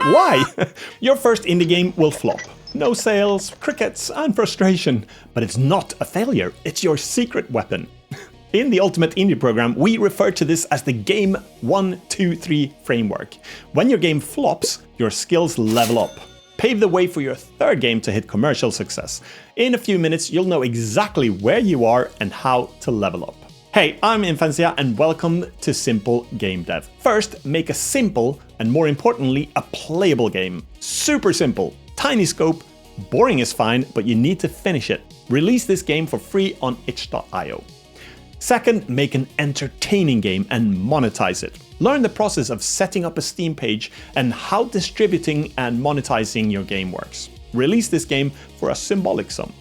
Why? Your first indie game will flop. No sales, crickets, and frustration. But it's not a failure, it's your secret weapon. In the Ultimate Indie program, we refer to this as the Game 1, 2, 3 framework. When your game flops, your skills level up. Pave the way for your third game to hit commercial success. In a few minutes, you'll know exactly where you are and how to level up. Hey, I'm Imphenzia and welcome to Simple Game Dev. First, make a simple and more importantly, a playable game. Super simple, tiny scope, boring is fine, but you need to finish it. Release this game for free on itch.io. Second, make an entertaining game and monetize it. Learn the process of setting up a Steam page and how distributing and monetizing your game works. Release this game for a symbolic sum.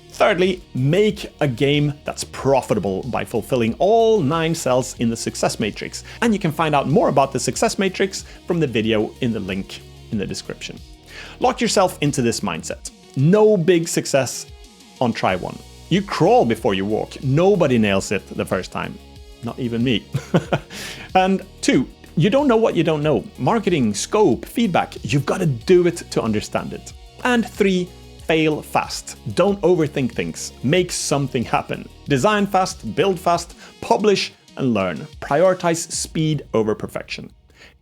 Thirdly, make a game that's profitable by fulfilling all 9 cells in the success matrix. And you can find out more about the success matrix from the video in the link in the description. Lock yourself into this mindset. No big success on try one. You crawl before you walk. Nobody nails it the first time. Not even me. And 2, you don't know what you don't know. Marketing, scope, feedback, you've got to do it to understand it. And 3, fail fast. Don't overthink things. Make something happen. Design fast, build fast, publish and learn. Prioritize speed over perfection.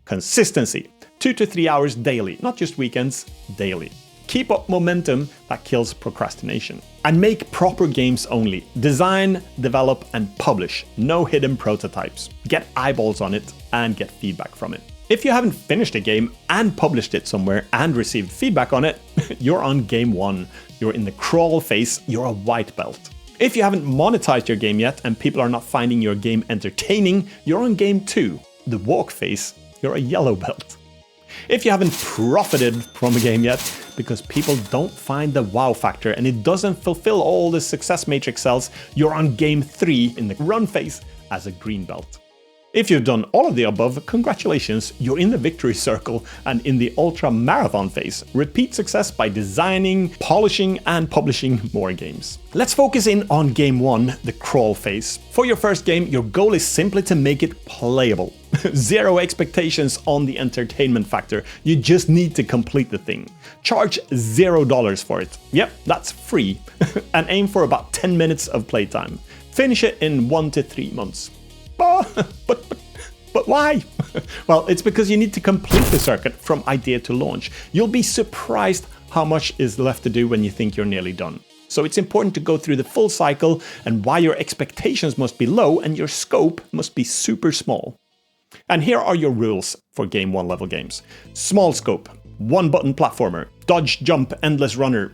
Consistency. 2 to 3 hours daily, not just weekends, daily. Keep up momentum that kills procrastination. And make proper games only. Design, develop, and publish. No hidden prototypes. Get eyeballs on it and get feedback from it. If you haven't finished a game and published it somewhere and received feedback on it, you're on game 1. You're in the crawl phase, you're a white belt. If you haven't monetized your game yet and people are not finding your game entertaining, you're on game 2. The walk phase, you're a yellow belt. If you haven't profited from a game yet, because people don't find the wow factor and it doesn't fulfill all the success matrix cells, you're on game 3 in the run phase as a green belt. If you've done all of the above, congratulations, you're in the victory circle and in the ultra marathon phase. Repeat success by designing, polishing, and publishing more games. Let's focus in on game 1, the crawl phase. For your first game, your goal is simply to make it playable. Zero expectations on the entertainment factor. You just need to complete the thing. Charge $0 for it. Yep, that's free. And aim for about 10 minutes of playtime. Finish it in 1 to 3 months. But why? Well, it's because you need to complete the circuit from idea to launch. You'll be surprised how much is left to do when you think you're nearly done. So it's important to go through the full cycle and why your expectations must be low and your scope must be super small. And here are your rules for game 1 level games. Small scope, 1-button platformer, dodge, jump, endless runner,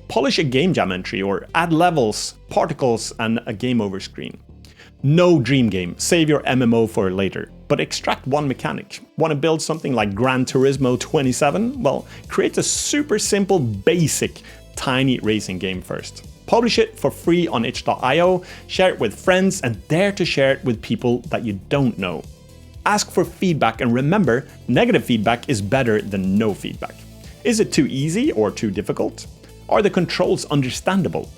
polish a game jam entry or add levels, particles, and a game over screen. No dream game, save your MMO for later, but extract one mechanic. Want to build something like Gran Turismo 27? Well, create a super simple, basic, tiny racing game first. Publish it for free on itch.io, share it with friends, and dare to share it with people that you don't know. Ask for feedback and remember, negative feedback is better than no feedback. Is it too easy or too difficult? Are the controls understandable?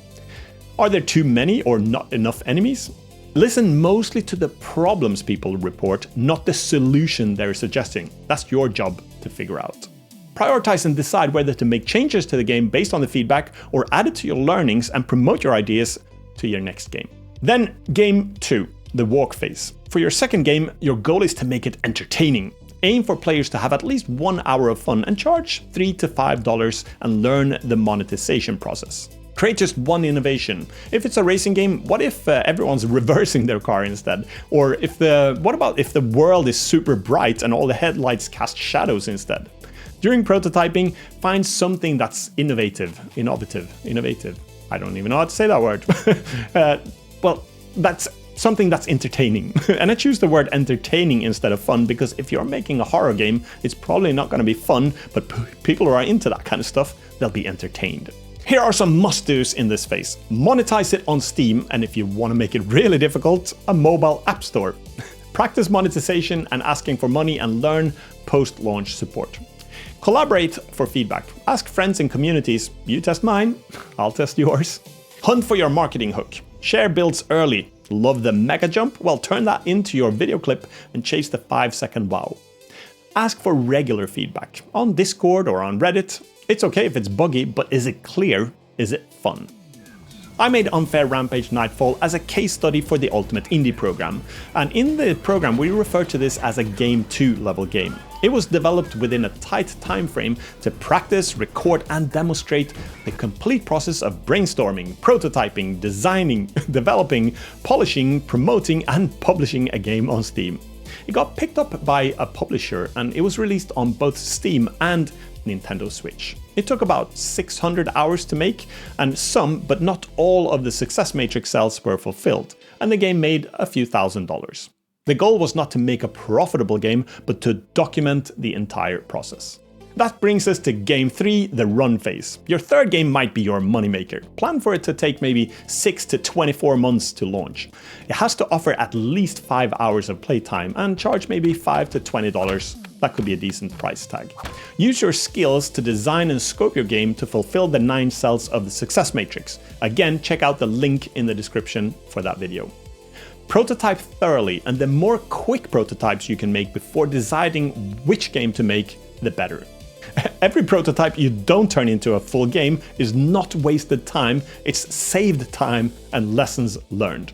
Are there too many or not enough enemies? Listen mostly to the problems people report, not the solution they're suggesting. That's your job to figure out. Prioritize and decide whether to make changes to the game based on the feedback or add it to your learnings and promote your ideas to your next game. Then game 2, the walk phase. For your second game, your goal is to make it entertaining. Aim for players to have at least 1 hour of fun and charge $3 to $5 and learn the monetization process. Create just one innovation. If it's a racing game, what if everyone's reversing their car instead? Or what about if the world is super bright and all the headlights cast shadows instead? During prototyping, find something that's innovative. I don't even know how to say that word. Well, that's something that's entertaining. And I choose the word entertaining instead of fun because if you're making a horror game, it's probably not going to be fun, but people who are into that kind of stuff, they'll be entertained. Here are some must-dos in this phase. Monetize it on Steam, and if you want to make it really difficult, a mobile app store. Practice monetization and asking for money and learn post-launch support. Collaborate for feedback. Ask friends and communities. You test mine, I'll test yours. Hunt for your marketing hook. Share builds early. Love the mega jump? Well, turn that into your video clip and chase the 5-second wow. Ask for regular feedback on Discord or on Reddit. It's okay if it's buggy, but is it clear? Is it fun? I made Unfair Rampage Nightfall as a case study for the Ultimate Indie program, and in the program we refer to this as a Game 2 level game. It was developed within a tight time frame to practice, record and demonstrate the complete process of brainstorming, prototyping, designing, developing, polishing, promoting and publishing a game on Steam. It got picked up by a publisher and it was released on both Steam and Nintendo Switch. It took about 600 hours to make, and some, but not all of the success matrix cells were fulfilled, and the game made a few $1,000s. The goal was not to make a profitable game, but to document the entire process. That brings us to Game 3, the run phase. Your third game might be your moneymaker. Plan for it to take maybe 6 to 24 months to launch. It has to offer at least 5 hours of playtime and charge maybe $5 to $20. That could be a decent price tag. Use your skills to design and scope your game to fulfill the 9 cells of the success matrix. Again, check out the link in the description for that video. Prototype thoroughly, and the more quick prototypes you can make before deciding which game to make, the better. Every prototype you don't turn into a full game is not wasted time, it's saved time and lessons learned.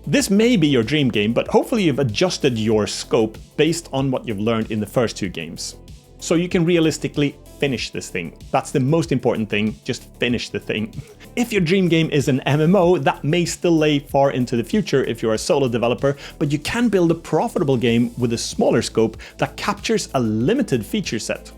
This may be your dream game, but hopefully you've adjusted your scope based on what you've learned in the first 2 games. So you can realistically finish this thing. That's the most important thing, just finish the thing. If your dream game is an MMO, that may still lay far into the future if you're a solo developer, but you can build a profitable game with a smaller scope that captures a limited feature set.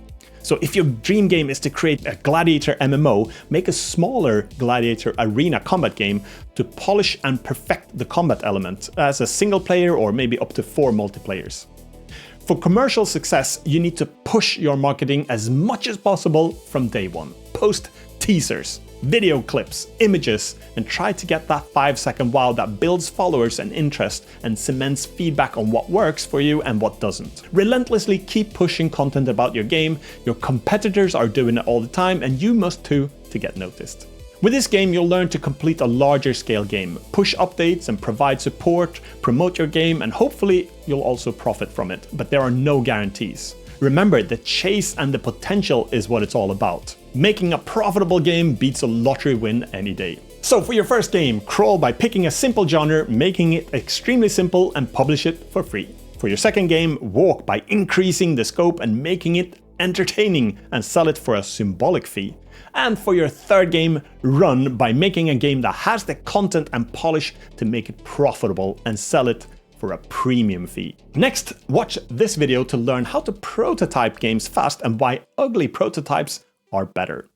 So if your dream game is to create a Gladiator MMO, make a smaller Gladiator arena combat game to polish and perfect the combat element as a single player or maybe up to 4 multiplayers. For commercial success, you need to push your marketing as much as possible from day one. Post teasers, video clips, images, and try to get that 5-second wow that builds followers and interest and cements feedback on what works for you and what doesn't. Relentlessly keep pushing content about your game. Your competitors are doing it all the time, and you must too to get noticed. With this game, you'll learn to complete a larger scale game, push updates and provide support, promote your game, and hopefully you'll also profit from it, but there are no guarantees. Remember, the chase and the potential is what it's all about. Making a profitable game beats a lottery win any day. So for your first game, crawl by picking a simple genre, making it extremely simple and publish it for free. For your second game, walk by increasing the scope and making it entertaining and sell it for a symbolic fee. And for your third game, run by making a game that has the content and polish to make it profitable and sell it for a premium fee. Next, watch this video to learn how to prototype games fast and why ugly prototypes are better.